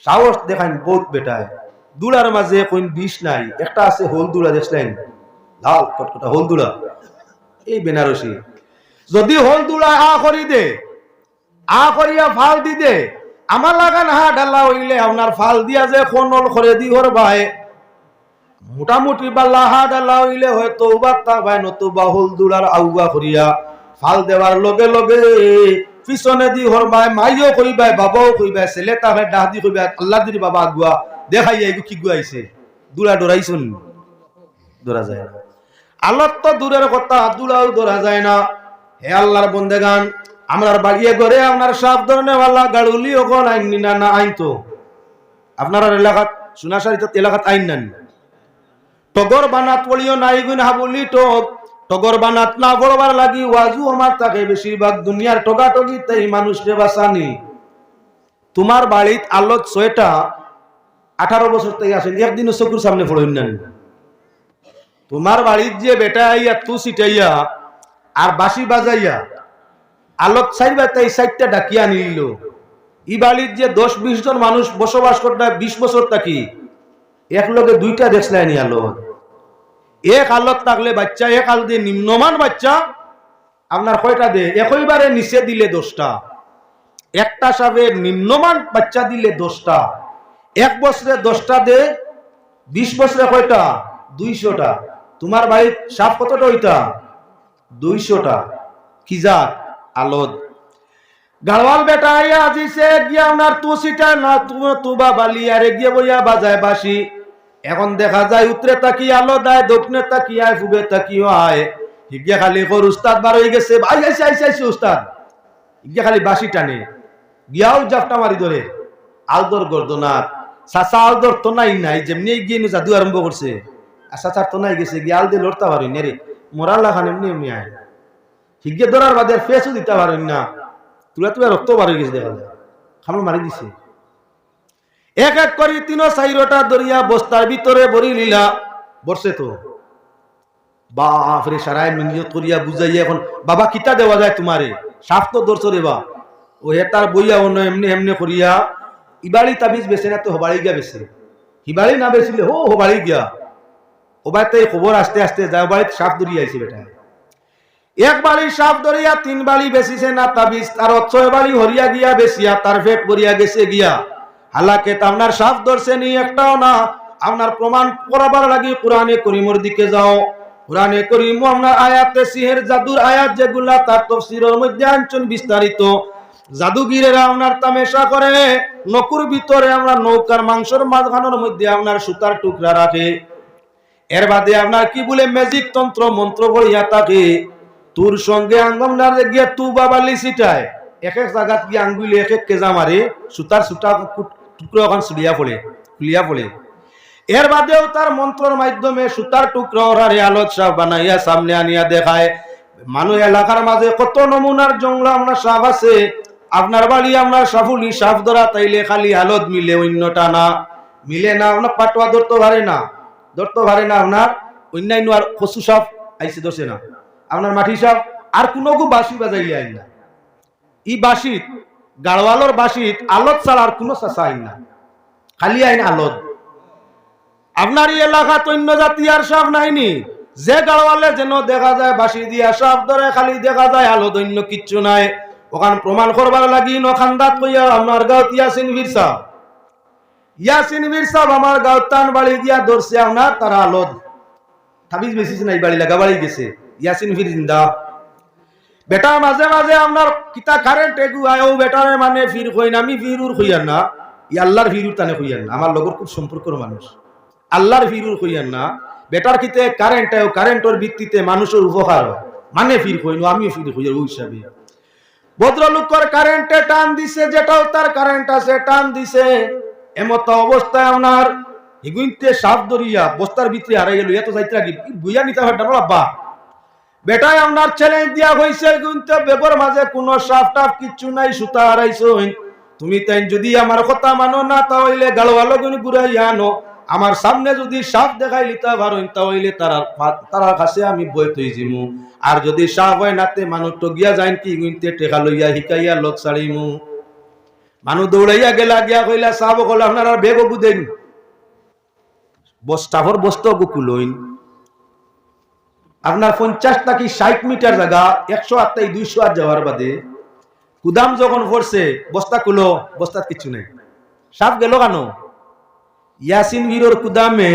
সাহস দেখান বহুত বেটায় দুলার মাঝে কোন বিষ নাই একটা আছে হোল দুলা দেখলেন লাল কটকটা হোল দুলা এই বেনারসি যদি হোল দুলা আ করি দে আ করিয়া ফাল দি দে আমার লাগান হা ডালা হইলে আপনার ফাল দিয়া যে খনল করে দি হর ভাই মোটামুটি বাল্লা হা ডালা হইলে হয়তো বাত্তা ভাই নতুবা হোল দুলার আউয়া করিয়া ফাল দেওয়ার লগে লগে পিছনে দি হর ভাই মাইও কইবাই বাবাও কইবাই ছেলে তাহে ডাহ দি কইবাই আল্লাহ দিদি বাবা আগুয়া দেখাই এগু কি গুয়াইছে দুলা ডরাইছুন ডরা যায় না আল্লাহ তো দূরের কথা দুলাও ডরা যায় না হে আল্লাহর বন্দেগান আমরার বাড়িয়ে ঘরে আপনার সব ধরনের আল্লাহ গাড়ুলি ওখান আইন না না আইন তো আপনার এলাকাত সুনাশারিত এলাকাত আইন নেন টগর বানাত পড়িও নাই গুণ হাবুলি টক টগর বানাত না বড়বার লাগি ওয়াজু আমার তাকে বেশিরভাগ দুনিয়ার টগাটগি তাই মানুষকে বাঁচানি তোমার বাড়িত আলোত 6টা 18 বছর থেকে আসেন একদিনও চকুর সামনে পড়েন নেন তোমার বাড়ির যে বেটা আইয়া তু সিটাইয়া আর বাঁশি বাজাইয়া আলোক চাইবা তাই 4টা ডাকিয়া নিল ই বাড়ির যে 10-20 জন মানুষ বসবাস করতে 20 বছর থাকি এক লগে 2টা দেখলাইনি আলোক এক আলোক থাকলে বাচ্চা এক আল দিয়ে নিম্নমান বাচ্চা আপনার কয়টা দে একইবারে নিচে দিলে 10টা একটা সাবে নিম্নমান বাচ্চা দিলে 10টা 1 বছরে 10টা দে 20 বছরে কয়টা 200টা তোমার বাড়ির সাপ কতটা ওইটা 200টা কি জাত আলোদ গাড়ওয়াল বেটা আইয়া আজিছে গিয়া ওনার তুসিটা না তুবা বালিয়ারে গিয়ে বইয়া বাজায় বাসি এখন দেখা যায় উত্তরে তাকি আলো দেয় দক্ষিণে তাকি আয় ফুবে তাকিও আয় হিগিয়া খালি কর উস্তাদ বার হয়ে গেছে ভাই আইসে উস্তাদ হিগিয়া খালি বাসি টানে গিয়াও জাফটা মারি ধরে আলদর গর্দনাথ চাচা আলদর তো নাই যেমনি গিয়ে জাদু আরম্ভ করছে চাচার তো নাই গেছে গিয়ে আল দিয়ে লড়তে পারি নে রে মোরাল্লা খান এমনি এমনি আয় হিগিয়ে ধরার বাদে ফেসও দিতে পারেন না তুলা রক্ত বার হয়ে গেছে দেখা যায় খামল মারি দিছে এক এক করি 3-4টা দরিয়া বস্তার ভিতরে ভরি লীলা বসে তো বাপরে সারাই মিনিয়ত করিয়া বুঝাইয়া এখন বাবা কিতা দেওয়া যায় তোমারে সাফ তো দর্শ রে বা ও হেতার বইয়া অন্য এমনি এমনি করিয়া ইবাড়ি তাবিজ বেছে না তো হবাড়ি গিয়া বেছে হিবাড়ি না বেছিলে হবাড়ি গিয়া ওবাইতে খবর আস্তে আস্তে যায় বাড়িতে সাফ দরিয়া আইছে বেটা এক বাড়ি সাপ ধরিয়া 3 বাড়ি বেশিছে না তাবিজ আর 6 বাড়ি হরিয়া গিয়া বেশিয়া তার পেট ভরিয়া গেছে গিয়া হালাকে আপনার সাপ ধরছে নি একটাও না আপনার প্রমাণ করাবার লাগি কোরআনে করিমের দিকে যাও কোরআনে করিম আপনার আয়াতে সিহের জাদুর আয়াত যেগুলা তার তাফসীরের মধ্যে আনছেন বিস্তারিত জাদুগিরেরা আপনার তামেশা করে নকুর ভিতরে আমরা নৌকার মাংসের মাঝখানের মধ্যে আপনার সুতার টুকরা রাখে এর বাদে আপনার কি বলে ম্যাজিক তন্ত্র মন্ত্র বলিয়া থাকে তোর সঙ্গে আঙ্গমনার গিয়ে তু বাবালি সিটায় এক এক জায়গাত গিয়ে আঙ্গুলি এক এক কেজা মারে সুতার সুতা টুকরো ওখান খুলিয়া পড়ে এর বাদেও তার মন্ত্রের মাধ্যমে সুতার টুকরো ওরারে আলোক সাপ বানাইয়া সামনে আনিয়া দেখায় মানুষ এলাকার মাঝে কত নমুনার জঙ্গল আমরা সাপ আছে আপনার বাড়ি আমরা সাফুলি সাপ ধরা তাইলে খালি আলোদ মিলে অন্যটা না মিলে না আপনার পাটুয়া ধরতে পারে না আপনার অন্যান্য আর কচু সাপ আইসে ধরছে না আপনার মাটি সাপ আর কোনো বাঁশি বাজাইলে আইন না ই বাঁশিত গাড়ওয়ালোর বাঁশিত আলোত ছাড়া আর কোনো চাষা আইন না খালি আইন আলোত আপনার এই এলাকা অন্য জাতি আর সাপ নাইনি যে গাড়ওয়ালে যেন দেখা যায় বাঁশি দিয়া সাপ ধরে খালি দেখা যায় আলোত অন্য কিচ্ছু নাই ওখান প্রমাণ করবার লাগি নখান্দাত কইয়া আমার গাঁত ইয়াসিন বীর সাহ আমার গাঁত টান বাড়ি দিয়া ধরছে আপনার তারা আলোত তাবিজ বেশিস নাই বাড়ি লাগা বাড়ি গেছে ইয়াসিন ফির জিন্দা বেটা মাঝে মাঝে আপনার কিতা কারেন্ট এগু আয়ও বেটারে মানে ফির কই না আমি ফিরুর কইয়ার না ই আল্লাহর ফিরুর তানে কইয়ার না আমার লগর খুব সম্পর্কের মানুষ আল্লাহর ফিরুর কইয়ার না বেটার কিতে কারেন্ট আয়ও কারেন্টের ভিত্তিতে মানুষের উপকার মানে ফির কই না আমিও ফির কইয়ার ওই হিসাবে ভদ্রলোকের কারেন্টে টান দিছে যেটাও তার কারেন্ট আছে টান দিছে এমত অবস্থায় আপনার হিগুইতে সাপ ধরিয়া বস্তার ভিতরে হারাই গেল এত যাইতে লাগি বুঝা নিতে পারতাম আব্বা বেটায় আপনার চ্যালেঞ্জ দিয়া হয়েছে কিন্তু বেবর মাঝে কোনো সাপ টাপ কিচ্ছু নাই সুতা হারাইছো তুমি তাই যদি আমার কথা মানো না তাহলে গাড়ওয়ালো গুনি ঘুরাইয়া আনো আমার সামনে যদি সাপ দেখাই লিতা পারেন তাহলে তারা কাছে আমি বই তৈ জিমু আর যদি সাপ হয় নাতে মানুষ তো গিয়া যাইন কি গুনতে টেকা লইয়া হিকাইয়া লোক ছাড়িমু মানুষ দৌড়াইয়া গেলা গিয়া কইলা সাহাব কল আপনার আর বেগ বুদেন বস্তাফর বস্ত গুকুলইন আপনার 50 নাকি 60 মিটার জায়গা 108 তাই 208 যাওয়ার বাদে কুদাম যখন পড়ছে বস্তা কুলো বস্তার কিছু নেই সাপ গেল কেন ইয়াসিন বীরর কুদামে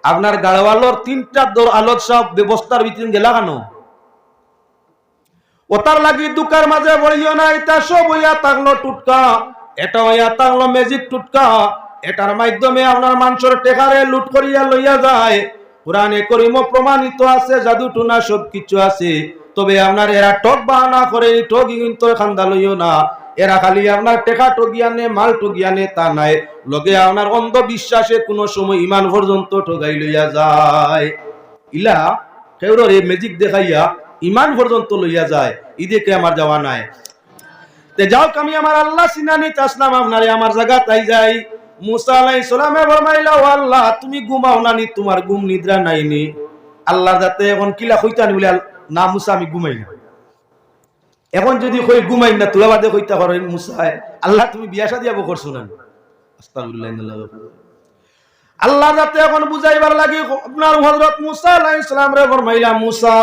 আপনার গাড়ওয়ালোর 3টা দৌড় আলোক সব ব্যবস্থার ভিতরে গেলা কেন ওতার লাগি দুকার মাঝে বড়িও না এটা সব হইয়া থাকলো টুটকা এটা হইয়া থাকলো ম্যাজিক টুটকা এটার মাধ্যমে আপনার মানুষের টেকারে লুট করিয়া লইয়া যায় কোরআনে করিমও প্রমাণিত আছে জাদু টুনা সব কিছু আছে তবে আপনার এরা ঠক বাহানা করে ঠগি কিন্তু খান্দা লইও না এরা খালি আপনার টেকা ঠগিয়ানে মাল ঠগিয়ানে তা নাই লগে আপনার অন্ধবিশ্বাসে কোনো সময় ইমান পর্যন্ত ঠগাই লইয়া যায় ইলা কেউরে ম্যাজিক দেখাইয়া ইমান পর্যন্ত লইয়া যায় ইদেকে আমার যাওয়া নাই তে যাও আমি আমার আল্লাহ সিনানি তাসলাম আপনারে আমার জায়গা তাই যাই মুসা আলাইহিস সালামে ফরমাইলা ও আল্লাহ তুমি ঘুমাও নানি তোমার ঘুম নিদ্রা নাইনি আল্লাহ যাতে এখন কিলা কইতানি বলে না মুসা আমি ঘুমাই না এখন যদি কই ঘুমাই না তোলা বাদে কইতা করেন মুসা আল্লাহ তুমি বিয়া শাদী আবো করছো না আস্তাগফিরুল্লাহ আল্লাহ যাতে এখন বুঝাইবার লাগি আপনার হযরত মুসা আলাইহিস সালাম রে ফরমাইলা মুসা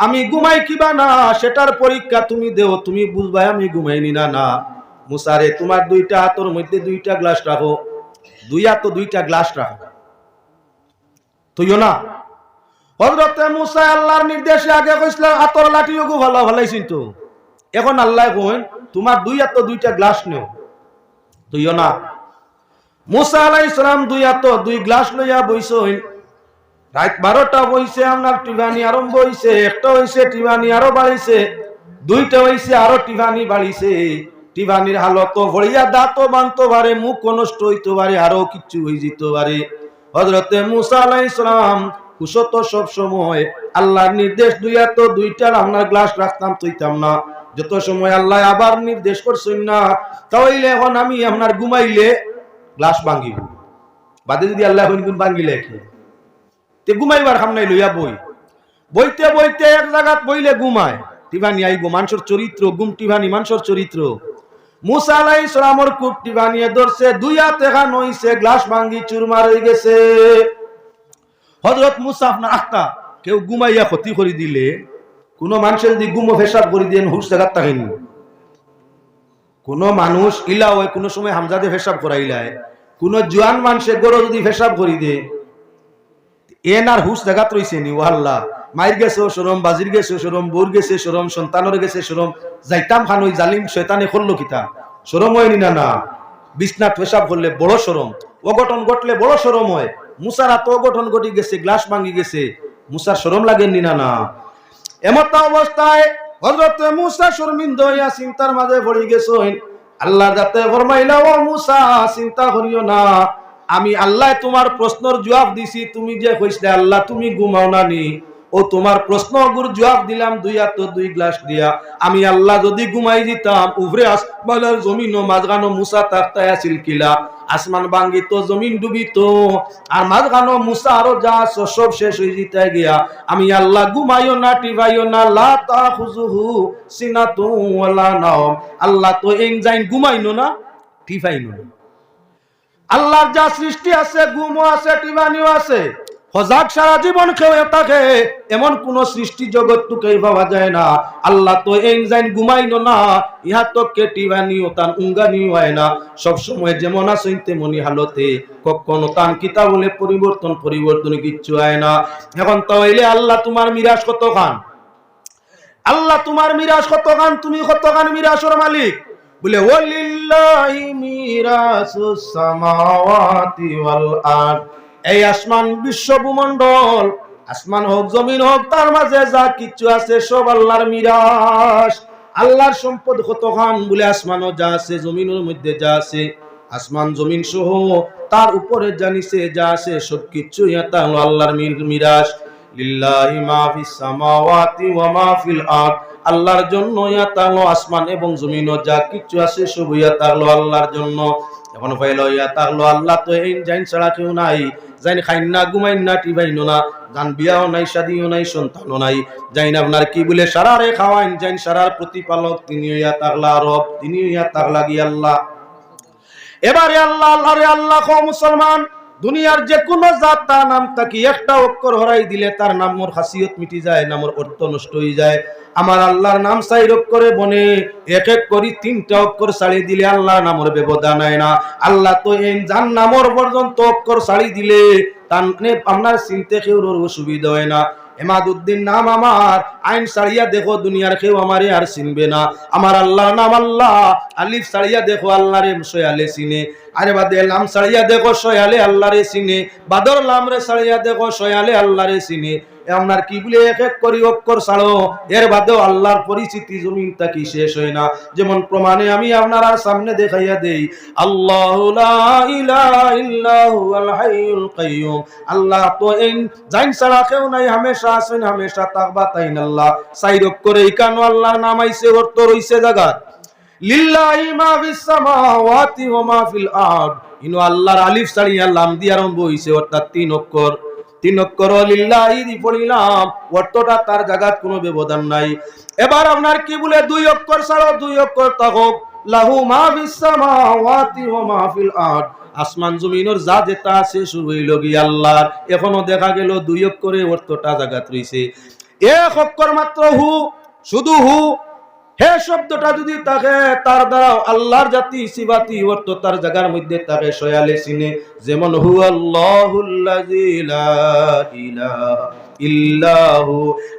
আমি ঘুমাই কিবা না সেটার পরীক্ষা তুমি দেও তুমি বুঝবা আমি ঘুমাইনি না না মুসা রে তোমার দুইটা হাতের মধ্যে দুইটা গ্লাস রাখো দুই হাতে দুইটা গ্লাস রাখো তুইও না হযরত মুসা আল্লাহর নির্দেশে আগে কইছিল হাতের লাঠিও গো ভালো ভালাইছিন তো এখন আল্লাহ কইন তোমার দুই হাতে দুইটা গ্লাস নেও তুইও না মুসা আলাইহিস সালাম দুই হাতে দুই গ্লাস লইয়া বইছেন রাত 12টা বইছে আপনার টিভানি আরম্ভ হইছে একটা হইছে টিভানি আরো বাড়িছে দুইটা হইছে আরো টিভানি বাড়িছে টিভানির হালত ভরিয়া দাঁত বানতে পারে মুখ নষ্ট হইতে পারে আরো কিছু হই যেতে পারে হযরতে মুসা আলাইহিস সালাম কুশত সব সময় আল্লাহর নির্দেশ দুই হাতে দুইটা আপনার গ্লাস রাখতাম তুইতাম না যত সময় আল্লাহ আবার নির্দেশ করছেন না তাইলে এখন আমি আপনার ঘুমাইলে গ্লাস ভাঙিব বাদে যদি আল্লাহ হইন ভাঙিলে কি তে ঘুমাইবার খাম নাই লইয়া বইতে বইতে এক জায়গাত বইলে ঘুমায় টিভানি আইব মানুষের চরিত্র গুম টিভানি মানুষের চরিত্র মুসা আলাইহিস সালামের খুব টিভানিয়ে ধরছে দুই হাত এখান হইছে গ্লাস ভাঙি চুরমার হয়ে গেছে হযরত মুসা আপনার আখতা কেউ ঘুমাইয়া ক্ষতি করে দিলে কোন মানুষের যদি গুম পেশাব করে দেন হুশ জায়গা থাকেন কোন মানুষ ইলা হয় কোন সময় হামজাদে পেশাব করাইলায় কোন জোয়ান মানুষের গরো যদি পেশাব করি দে এনার হুশ জায়গাত রইছে নি ও আল্লাহ মায়ের গেছে শরম বাজির গেছে শরম বোর গেছে শরম সন্তানের গেছে শরম যাইতাম খান ওই জালিম শয়তানে করলো কিতা শরম হয়নি না না বিছনাত পেশাব করলে বড় শরম অঘটন ঘটলে বড় শরম হয় মুসার এত অঘটন ঘটি গেছে গ্লাস ভাঙি গেছে মুসার শরম লাগেননি না না এমত অবস্থায় হযরত মুসা শর্মিন্দা হইয়া চিন্তার মাঝে পড়ে গেছেন আল্লাহ যাতে ফরমাইলা ও মুসা চিন্তা করিও না আমি আল্লাহ তোমার প্রশ্নের জবাব দিছি তুমি যে কইছিলে আল্লাহ তুমি ঘুমাও না নি ও তোমার প্রশ্নগুর জবাব দিলাম দুই হাত দুই গ্লাস দিয়া আমি আল্লাহ যদি ঘুমাই দিতাম উপরে আসমানের জমিন ও মাঝখানো মুসা তাকতায় আছিল কিলা আসমান ভাঙ্গিত জমিন ডুবিত আর মাঝখানো মুসা আরো যা সব শেষ হয়ে যেতে গিয়া আমি আল্লাহ ঘুমাইও না টিভাইও না লা তাখুযুহু সিনাতু ওয়ালা নাওম আল্লাহ তো এনজাইন ঘুমাইনো না টিভাইনো না আল্লাহর যা সৃষ্টি আছে ঘুমও আছে টিভানিও আছে হজাক সারা জীবন খেয়ে থাকে এমন কোন সৃষ্টি জগৎ টুকেই পাওয়া যায় না আল্লাহ তো এনজাইন ঘুমাইনো না ইহা তো কেটিভানিও তান উঙ্গানিও হয় না সব সময় যেমন আছে তেমনি হালতে কখনো তান কিতা বলে পরিবর্তন কিচ্ছু হয় না এখন তাইলে আল্লাহ তোমার মিরাজ কত খান আল্লাহ তোমার মিরাজ কত খান তুমি কত খান মিরাজের মালিক বলে ওয়ালিল্লাহি মিরাসুস সামাওয়াতি ওয়াল আরদ এই আসমান বিশ্ব ভূমণ্ডল আসমান হোক জমিন হোক তার মাঝে যা কিছু আছে সব আল্লাহর মিরাস আল্লাহর সম্পদ কতখান বলে আসমানও যা আছে জমিনের মধ্যে যা আছে আসমান জমিন সহ তার উপরে জানিছে যা আছে সবকিছু এটা হলো আল্লাহর মিরাস লিল্লাহি মা ফিস সামাওয়াতি ওয়া মা ফিল আরদ আল্লাহর জন্য এটা হলো আসমান এবং জমিনও যা কিছু আছে সব এটা হলো আল্লাহর জন্য এখন ফাইল এটা হলো আল্লাহ তো এই জাইন ছাড়া কেউ নাই জাইন খাইন না ঘুমাইন না টিভাইনো না জান বিয়াও নাই শাদিও নাই সন্তানও নাই জাইন আপনার কি বলে সারারে খাওয়াইন জাইন সারার প্রতিপালক তিনি ইয়া তাগলা রব তিনি ইয়া তাগলা গি আল্লাহ এবারে আল্লাহ আল্লাহ রে আল্লাহ কও মুসলমান, দুনিয়ার যে কোনো জাত তার নাম থাকি একটা অক্ষর হরাই দিলে তার নামর খাসিয়ত মিটি যায়, নামর অর্থ নষ্ট হয়ে যায়। আমার আল্লাহর নাম 4 অক্ষরে বনে, এক এক করে 3টা অক্ষর ছাড়ি দিলে আল্লাহর নামর ব্যবধান হয় না। আল্লাহ তো এই যার নামর পর্যন্ত অক্ষর ছাড়ি দিলে তার আপনার চিনতে কেউ অসুবিধা হয় না। এমাদউদ্দিন নাম আমার, আইন ছাড়িয়া দেখো দুনিয়ার কেউ আমারে আর চিনবে না। আমার আল্লাহর নাম আল্লাহ, আলিফ ছাড়িয়া দেখো আল্লাহরে সয়ালে চিনে, আরে বাদে লাম ছাড়িয়া দেখো সয়ালে আল্লাহরে চিনে, বাদর লামরে ছাড়িয়া দেখো সয়ালে আল্লাহরে চিনে। আপনার কি বলে এক এক করি অক্ষর ছাড়ো, এর বাদেও আল্লাহর পরিচিতি জমিন তাকি শেষ হয় না। যেমন প্রমাণে আমি আপনারা সামনে দেখাইয়া দেই, আল্লাহু লা ইলাহা ইল্লাহু আল হাইয়ুল কাইয়ুম। আল্লাহ তো এই জাইন ছাড়া কেউ নাই, হামেশা আছেন, হামেশা থাকবা তাই না। আল্লাহ 4 অক্ষরে ইকানো আল্লাহর নাম আইছে, অর্থ রইছে জাগাত লিল্লাহি মা ফিস সামাওয়াতি ওয়া মা ফিল আরদ। ইনো আল্লাহর আলিফ ছাড়িয়া লাম দিয়ে আরম্ভ হইছে, অর্থাৎ 3 অক্ষর। 3 অক্ষর লিল্লাহি দি পড়িলাম, অর্থটা তার জাগাত কোনো ব্যবধান নাই। এবার আপনার কি বলে 2 অক্ষর ছাড়ো, 2 অক্ষর থাকুক, লাহু মা ফিস সামাওয়াতি ওয়া মা ফিল আরদ। আসমান জমিনের যা যেটা আছে শুরু হইল গিয়ে আল্লাহর। এখনো দেখা গেল 2 অক্ষরে অর্থটা জাগাত রইছে। 1 অক্ষর মাত্র হু, শুধু হু, হে শব্দটা যদি থাকে তার দ্বারা আল্লাহর জাতি সিফাতি অর্থ তার জায়গার মধ্যে থাকে সয়ালে চিনে। যেমন হু আল্লাহুল্লাযী লা ইলাহা ইল্লাহু,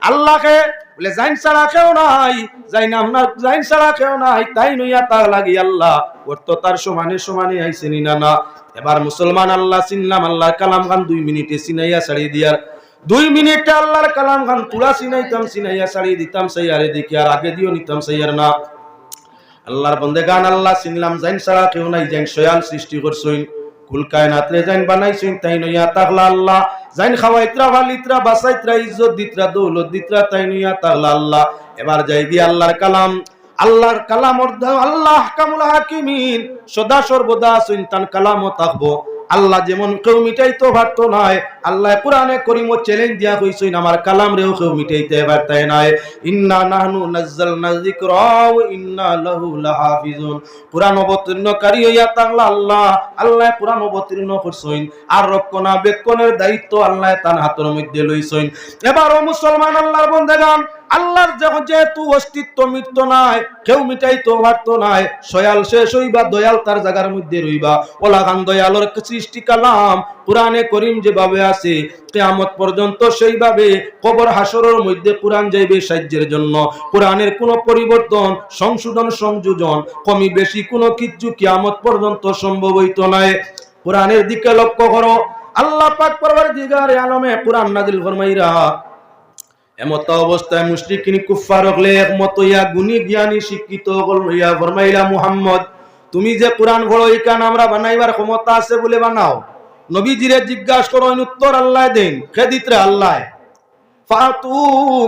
আল্লাহকে বলে জাইন ছাড়া কেউ নাই, জাইন আপনার জাইন ছাড়া কেউ নাই, তাই নইয়া তার লাগি আল্লাহ অর্থ তার সমানে সমানে আইছে না না। এবার মুসলমান আল্লাহ চিনলাম, আল্লাহর কালাম গান 2 মিনিটে চিনাইয়া ছাড়িয়ে দিয়ার, 2 মিনিটে আল্লাহর কালাম খান তুলা চিনাইতাম, চিনাইয়া ছাড়িয়ে দিতাম সাইয়ারে দেখি, আর আগে দিও নিতাম সাইয়ার না। আল্লাহর বন্দে গান আল্লাহ চিনলাম, জাইন ছাড়া কেউ নাই, জাইন সয়াল সৃষ্টি করছইন, কুল কায়নাত রে জাইন বানাইছইন, তাই নইয়া তাকলা আল্লাহ। জাইন খাওয়াইত্রা ভালিত্রা বাসাইত্রা ইজ্জত দিত্রা দৌলত দিত্রা, তাই নইয়া তাকলা আল্লাহ। এবার যাই গিয়ে আল্লাহর কালাম, আল্লাহর কালাম অর্ধ আল্লাহ কামুল হাকিমিন, সদা সর্বদা আছেন, তার কালামও থাকবো। আল্লাহ যেমন কেউ মিটাইতে পারতো নাই, আল্লাহ কোরআনে করিম চ্যালেঞ্জ দিয়া কইছেন আমার কালাম রেও কেউ মিটাইতে পারতাই নাই। ইন্না নাহনু নাযালনা যিকরা ওয়া ইন্না লাহু লাহাফিজুন। কোরআন অবতীর্ণকারী হইয়া তাআলা আল্লাহ, আল্লাহ কোরআন অবতীর্ণ করছেন, আর রক্ষণাবেক্ষণের দায়িত্ব আল্লাহ তার হাতের মধ্যে লইছেন। এবার ও মুসলমান আল্লাহর বান্দাগণ, আল্লাহর যেহেতু অস্তিত্ব মৃত্যু নাই, কেউ মিটাইতে পারতো নাই, সয়াল শেষ হইবা, দয়াল তার জায়গার মধ্যে রইবা। ওলাগান দয়ালর সৃষ্টি কালাম কোরআনে করিম যেভাবে আছে কিয়ামত পর্যন্ত সেইভাবে কবর হাসরের মধ্যে কোরআন যাইবে সাহায্যের জন্য। কোরআনের কোনো পরিবর্তন, সংশোধন, সংযোজন, কমি বেশি কোনো কিছু কিয়ামত পর্যন্ত সম্ভব হইতো নাই। কোরআনের দিকে লক্ষ্য করো, আল্লাহ পাক পরওয়ারদিগারে আলমে কোরআন নাযিল ফরমাইরা এমত অবস্থায় মুশরিকিন কুফফার হলে একমত ইয়া গুণী জ্ঞানী শিক্ষিত হল ইয়া ফরমাইলা, মুহাম্মদ তুমি যে কোরআন পড়ো এই কান আমরা বানাইবার ক্ষমতা আছে বলে বানাও? নবীজিরে জিজ্ঞাসা করো, উত্তর আল্লাহ দেন, খেদিতরে আল্লাহ। ফাতু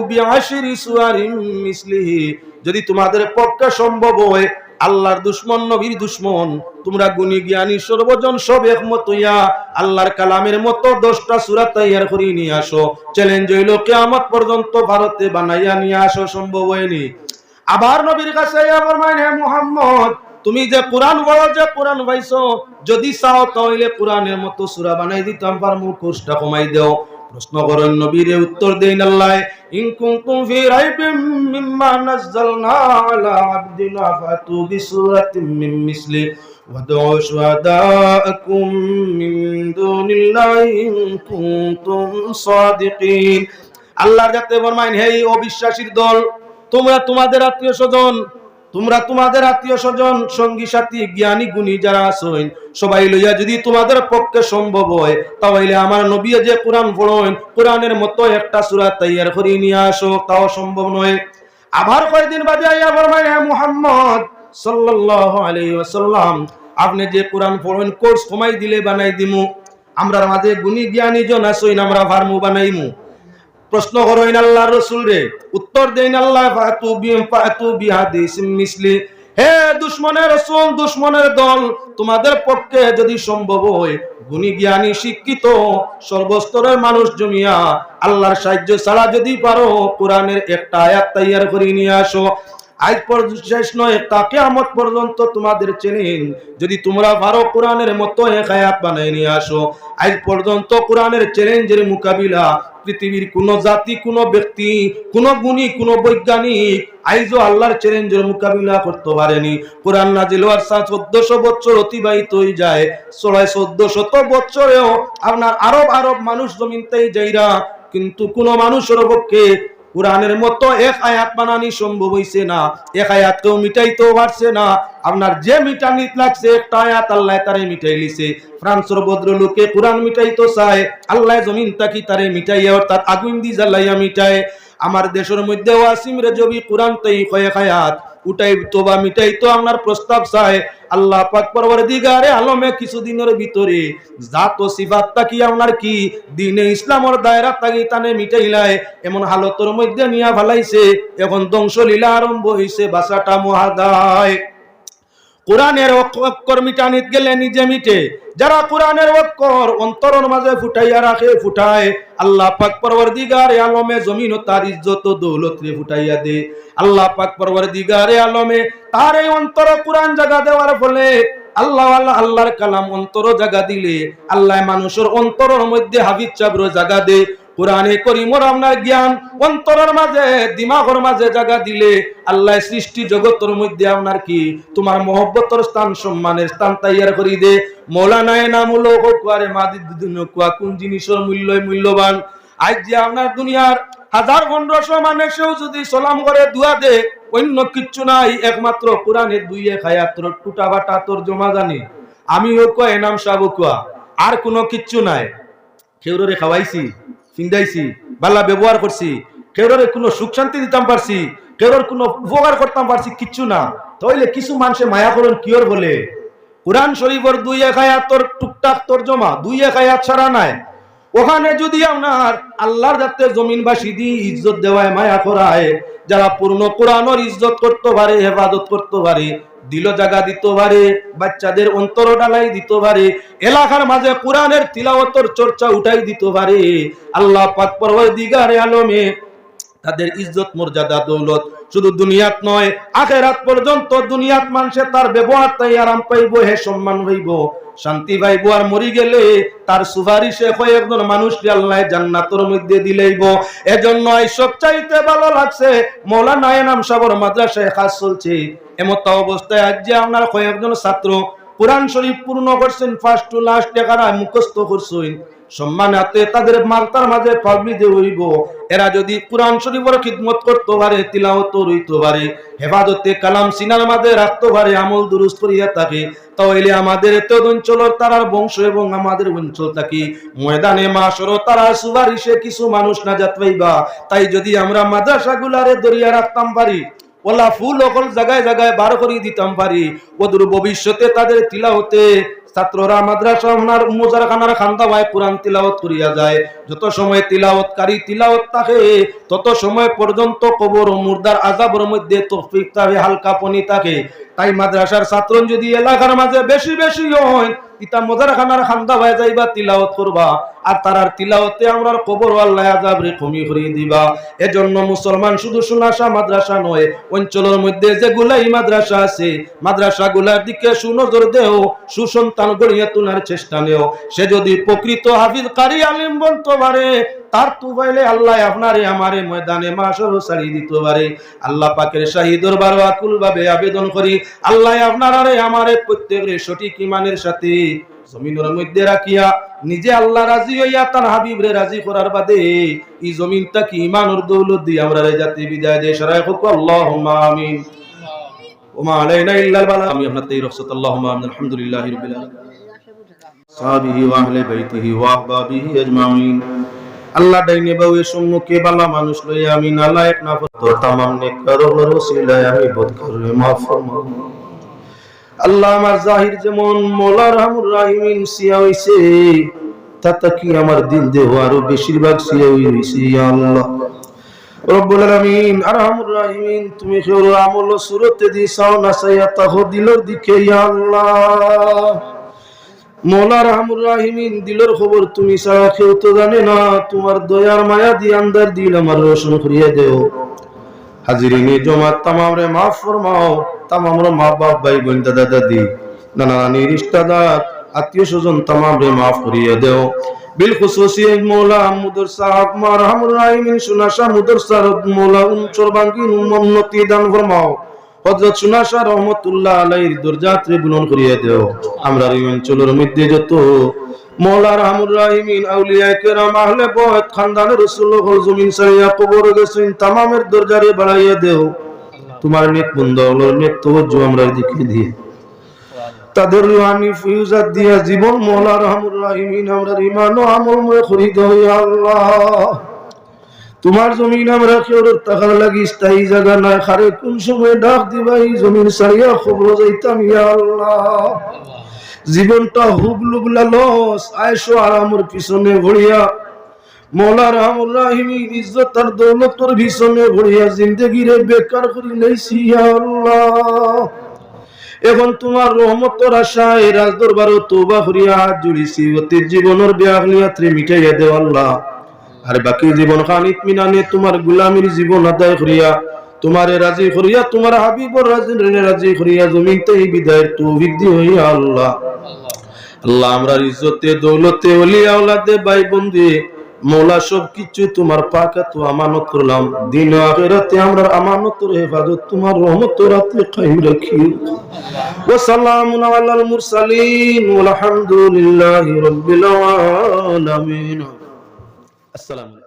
বিআশরি সুয়ারিন মিসলিহি, যদি তোমাদের পক্ষে সম্ভব হয়, আল্লাহর দুশমন নবীর দুশমন তোমরা গুণী জ্ঞানী সর্বজন সব একমত হইয়া আল্লাহর কালামের মতো 10টা সূরা তৈয়ার করে নিয়ে আসো। চ্যালেঞ্জ হইল কিয়ামত পর্যন্ত ভারতে বানাইয়া নিয়ে আসো, সম্ভব হয়নি। আবার নবীর কাছে ফরমাইলেন, হে মুহাম্মদ তুমি যে কোরআন বড়, যে কোরআন পাইছো, যদি চাও তাহলে কোরআনের মতো সূরা বানাই দিতাম, পারমু, কোর্সটা কমাই দাও। প্রশ্ন করেন নবীরে, উত্তর দেন আল্লাহ, ইন কুনতুম ফি রাইবিম মিম্মা নাযালনা আলা আবদিনা ফাতু বিসূরাতিন মিন মিসলি ওয়াদউ শুহাদাআকুম মিন দুনিল্লাহি ইন কুনতুম সাদিকিন। আল্লাহ যাতে ফরমায়েন, হে অবিশ্বাসীর দল, তোমরা তোমাদের আত্মীয় স্বজন সঙ্গী সাথী জ্ঞানী গুণী যারা আছেন সবাই লইয়া যদি তোমাদের পক্ষে সম্ভব হয়, তাহলে আমার নবী যে কোরআন পড়েন কোরআনের মতো একটা সূরা তৈয়ার করে নিয়ে আসো, তাও সম্ভব নয়। আবার কয়েকদিন বাদে আইয়া ফরমায়, হে মুহাম্মদ সাল্লাল্লাহু আলাইহি ওয়াসাল্লাম আপনি যে কোরআন পড়েন কোর্স কমাই দিলে বানাই দিমু, আমরার মাঝে গুণী জ্ঞানী জন আছেন, আমরা ফার্মু বানাইমু। প্রশ্ন করেন আল্লাহর রাসূল রে, উত্তর দেন আল্লাহ, ফাতু বিহাদিসিম মিসলি, হে দুশমনের রাসূল, দুশমনের দল, তোমাদের পক্ষে যদি সম্ভব হয়, গুণী জ্ঞানী শিক্ষিত সর্বস্তরের মানুষ জমিয়া আল্লাহর সাহায্য ছাড়া যদি পারো কোরআনের একটা আয়াত তৈয়ার করে নিয়ে আসো। আজ পর্যন্ত শেষ নয়, তা কিয়ামত পর্যন্ত তোমাদের চ্যালেঞ্জ, যদি তোমরা পারো কোরআনের মতো এক আয়াত বানায় নিয়ে আসো। আজ পর্যন্ত কোরআনের চ্যালেঞ্জের মোকাবিলা পৃথিবীর কোন জাতি, কোন ব্যক্তি, কোন গুণী, কোন বৈজ্ঞানিক আইজও আল্লাহর চ্যালেঞ্জের মোকাবিলা করতে পারেনি। কোরআন নাজিল হওয়ার 1400 বছর অতিবাহিত হয়ে যায়, 1400 বছরেও আপনার আরব মানুষ জমিনতেই যাইরা, কিন্তু কোন মানুষের পক্ষে কোরআনের মতো এক আয়াত বানানি সম্ভব হইছে না। এক আয়াত কেউ মিটাইতেও পারছে না। আপনার যে মিটানিত লাগছে একটা আয়াত, আল্লাহ তারে মিটাই লিছে। ফ্রান্সের ভদ্রলোকে কোরআন মিটাইতো চায়, আল্লাহ জমিন তাকি তারে মিটাইয়া, অর্থাৎ আগুন দি জ্বালাইয়া মিটায়। আমার দেশের মধ্যে ওয়াসিম রেজবি কোরআন তাই কয়েক আয়াত উঠাইতো বা মিটাইতো আপনার প্রস্তাব চায়। আল্লাহ পাক পরওয়ারদিগারে আলমে কিছুদিনের ভিতরে জাত ও সিফাত তাকি আপনার কি দ্বীনে ইসলামের দায়রা তাকি তানে মিটাইলাই এমন হালতের মধ্যে নিয়া ফেলাইছে। এখন ধ্বংসলীলা আরম্ভ হইছে, বাসাটা মহাদায়। কোরআনের অক্ষর মিটানিত গেলে নিজে মিটে, যারা কোরআনের অক্ষর অন্তরের মাঝে ফুটাইয়া রাখে, ফুটায়, আল্লাহ পাক পরওয়ারদিগারে আলমে জমিন ও তার ইজ্জত ও দৌলত রে ফুটাইয়া দে। আল্লাহ পাক পরওয়ারদিগারে আলমে তার এই অন্তর কোরআন জায়গা দেওয়ার ফলে আল্লাহর কালাম অন্তর জায়গা দিলে আল্লাহ মানুষের অন্তরের মধ্যে হাবিজ চাবর জায়গা দে। কোরআনে করিমর আপনার জ্ঞান অন্তরের মাঝে, দিমাগের মাঝে জায়গা দিলে আল্লাহ সৃষ্টি জগতের মধ্যে আপনার কি তোমার মহব্বতের স্থান, সম্মানের স্থান তৈয়ার করি দে। মৌলানা এনামুল হক আরে মাদিদুদ্দিন কুয়া কোন জিনিসের মূল্যবান। আজ যে আপনার দুনিয়ার 1500 মানুষেও যদি সালাম করে দুয়া দে, অন্য কিচ্ছু নাই, একমাত্র কোরআনের 2-1 আয়াত টুটা বাটা তরজমা জানি। আমি হোক এনাম সাহেব কুয়া, আর কোনো কিচ্ছু নাই। কেউরে খাওয়াইছি, ফিন্দাইছি, বালা ব্যবহার করছি, কেউরে কোনো সুখ শান্তি দিতাম পারছি, কেউর কোনো উপকার করতাম পারছি, কিচ্ছু না। তাইলে কিছু মানুষে মায়া করেন কিওর বলে কোরআন শরীফের 2-1 আয়াতর টুকটাক তরজমা, 2-1 আয়াত ছাড়া নাই। ওখানে যদি আপনার আল্লাহর যাতে জমিনবাসী দিয়ে ইজ্জত দেওয়ায়, মায়া করায়, যারা পূর্ণ কোরআনের ইজ্জত করতে পারে, হেফাজত করতে পারে, দিল জায়গা দিতে পারে, বাচ্চাদের অন্তর ডালাই দিতে পারে, এলাকার মাঝে কোরআনের তিলাওয়াতের চর্চা উঠাই দিতে পারে, আল্লাহ পাক পরওয়ারদিগারে আলমে তাদের ইজ্জত মর্যাদা দৌলত শুধু দুনিয়াত নয় আখিরাত পর্যন্ত, দুনিয়াত মানুষে তার ব্যবহার তাই আরাম পাইব, হে সম্মান হইব, শান্তি পাইব। আর মরি গেলে তার সুপারিশে কয়েকজন মানুষকে আল্লাহ জান্নাতের মধ্যে দিলেইব। এজন্য এইসব চাইতে ভালো লাগছে মৌলানা এনাম সাহেবের মাদ্রাসায় কাজ চলছে। এমত অবস্থায় আজ যে আপনার কয়েকজন ছাত্র কোরআন শরীফ পূর্ণ করছেন, ফার্স্ট টু লাস্ট একারা মুখস্থ করছেন, সম্মানাতে তাদের মালতার মাঝে পাবলিতে হইব। এরা যদি কোরআন শরীফের খিদমত করতে পারে, তিলাওয়াত রইতে পারে, হেফাজতে কালাম সিনার মাঝে রাখতে পারে, আমল দুরুস্ত করিয়া থাকে, তাহলে আমাদের এত অঞ্চলের তারার বংশ এবং আমাদের অঞ্চল থাকি ময়দানে মাশর তারা সুপারিশে কিছু মানুষ নাজাত পাইবা। তাই যদি আমরা মাদ্রাসাগুলারে দরিয়া রাখতাম পারি, ওলা ফুল অকল জায়গায় জায়গায় বার করে দিতাম পারি, ওদের ভবিষ্যতে তাদের তিলাওতে ছাত্ররা মাদ্রাসা ওনার মুজারখানার খান্দা ভাই কোরআন তিলাওয়াত করিয়া যায়। যত সময় তিলাওয়াতকারী তিলাওয়াত থাকে তত সময় পর্যন্ত কবর ও মুর্দার আযাবের মধ্যে তৌফিক থাকে, হালকা পনি থাকে। তাই মাদ্রাসার ছাত্র যদি এলাকার মাঝে বেশি বেশি হয়, ইতা মুজারখানার খান্দা ভাই যাইবা তিলাওয়াত করবা, আর তারার তিলাওয়াতে আমরার কবর আল্লাহ আযাব রে কমি করিয়ে দিবা। এজন্য মুসলমান শুধু সুনাশা মাদ্রাসা নয়, অঞ্চলের মধ্যে যেগুলাই মাদ্রাসা আছে মাদ্রাসাগুলার দিকে সুনজর দেও, সুসন্তান গড়িয়ে তোলার চেষ্টা নেও। সে যদি প্রকৃত হাফিজ কারি আলিম বলতে পারে, তার তুবাইলে আল্লাহ আপনারে আমারে ময়দানে মাশর ছাড়িয়ে দিতে পারে। আল্লাহ পাকের শাহী দরবার আকুল ভাবে আবেদন করি, আল্লাহ আপনারে আমারে প্রত্যেকের সঠিক ঈমানের সাথে জমিনের মধ্যে রাখিয়া নিজে আল্লাহ রাজি হইয়া তার হাবিবরে রাজি করার বাদে এই জমিনটা কি ঈমানের দৌলত দিয়ে আমরা যাতে বিদায় দেয়। সারাই হোক আল্লাহুম্মা আমিন। ওমা আলাইনা ইল্লাল বালাগ। আমি আপনার তাই রহমত আল্লাহুম্মা আমিন। আলহামদুলিল্লাহি রাব্বিল আলামিন সাহাবিহি ওয়া আহলে বাইতিহি ওয়া আহবাবিহি আজমাইন। আল্লাহ ডাইনে বাউয়ে সম্মুখে বালা মানুষ লইয়া আমি নালায়েক না তোর तमाम নেককারদের ওসিলায় আমি বদ করে maaf ফরমাও। আল্লাহ আমার জাহির যেমন মওলা রহমুর রাহিমিন সিয়া হইছে, তাতে কি আমার দিল দেহ আরো বেশিরভাগ সিয়া হইছে। ইয়া আল্লাহ রব্বুল আলামিন আরহামুর রাহিমিন, তুমি খের আমল সুরতে দিছাও না সাইয়া তাহ দিলের দিকে। ইয়া আল্লাহ মওলা রহমুর রাহিমিন, দিলের খবর তুমি ছাড়া কেউ তো জানে না। তোমার দয়ার মায়া দিয়ে আন্দার দিল আমার রোশন করিয়ে দেও। হাজিরিনে জমা तमाम রে মাফ ফরমাও तमाम রে মা বাপ ভাই বোন দাদা দাদি নানা নানি রিশতেদার আত্মীয় স্বজন तमाम রে মাফ করিয়ে দাও बिलखुसूसी मौला मुदर साहब मारहमुर राहिमीन सुनाशा मुदर साहब मौला उनचर बांगिन उन्नति दान फरमाओ হযরত সুনাশা রহমাতুল্লাহ আলাইহির দরজাতে বুলন্দ করিয়ে দাও আমরা এই অঞ্চলের মধ্যে যত মওলা রাহমুর রাহিমিন আউলিয়া কেরাম আহলে বাইত খানদান রাসূলুল্লাহ জমিন সারিয়া কবর গেছেন तमामेর দরজারে বাড়াইয়া দাও তোমার নেক বন্দাগুলোর নেক তওয়াজ্জু আমরা দিকে দিয়ে তাদের রুহানি ফিউজাত দিয়া জীবন মওলা রাহমুর রাহিমিন আমরা ঈমান ও আমলময় করে দাও ইয়া আল্লাহ তোমার জমিন আমরা কেউ টাকার লাগি স্থায়ী জায়গা না খারে কোন সময় ডাক দিবাই জমিন সারিয়া খবর যাইতাম ইয়া আল্লাহ জীবনটা হুবলুব লালস আয়েশো আরামের পিছনে ঘুরিয়া মওলা রাহমুর রাহিমিন ইজ্জত আর দৌলতের পিছনে ঘুরিয়া জিন্দেগিরে বেকার করে লইছি ইয়া আল্লাহ এখন তোমার রহমতের আশায় রাজ দরবারে তওবা করিয়া হাত জুড়িছি অতীত জীবনের বিয়াগলিয়াত্রে মিটাইয়া দেও আল্লাহ আর বাকি জীবন খান ইতমিনানে তোমার গোলামির জীবন আদায় করিয়া তোমারে রাজি করিয়া তোমার হাবিবর রাজি করিয়া জমিনতে বিদায়ের তৌফিক দিও ইয়া আল্লাহ আল্লাহ আমরা ইজ্জতে দৌলতে ওলিয়া আওলাদে ভাই বন্ধু মওলা সব কিছু তোমার পাকাত ও আমানত করলাম দিন ও আখিরাতে আমরা আমানতের হেফাজত তোমার রহমতের রাতে কায়েম রাখিও ওয়া সালামুন আলাল মুরসালিন ওয়াল হামদুলিল্লাহি রাব্বিল আলামিন আসসালামু